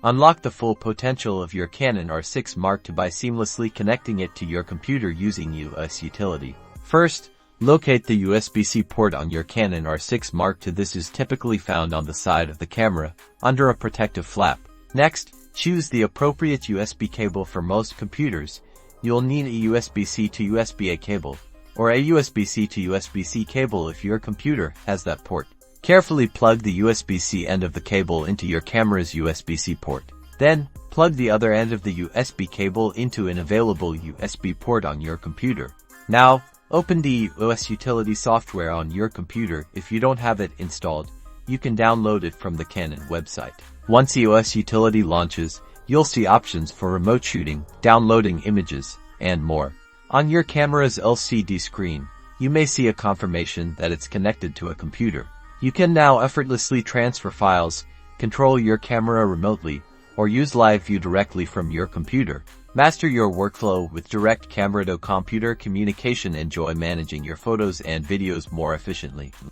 Unlock the full potential of your Canon R6 Mark II by seamlessly connecting it to your computer using EOS Utility. First, locate the USB-C port on your Canon R6 Mark II. This is typically found on the side of the camera, under a protective flap. Next, choose the appropriate USB cable. For most computers, you'll need a USB-C to USB-A cable, or a USB-C to USB-C cable if your computer has that port. Carefully plug the USB-C end of the cable into your camera's USB-C port. Then, plug the other end of the USB cable into an available USB port on your computer. Now, open the EOS Utility software on your computer. If you don't have it installed, you can download it from the Canon website. Once EOS Utility launches, you'll see options for remote shooting, downloading images, and more. On your camera's LCD screen, you may see a confirmation that it's connected to a computer. You can now effortlessly transfer files, control your camera remotely, or use live view directly from your computer. Master your workflow with direct camera to computer communication. Enjoy managing your photos and videos more efficiently.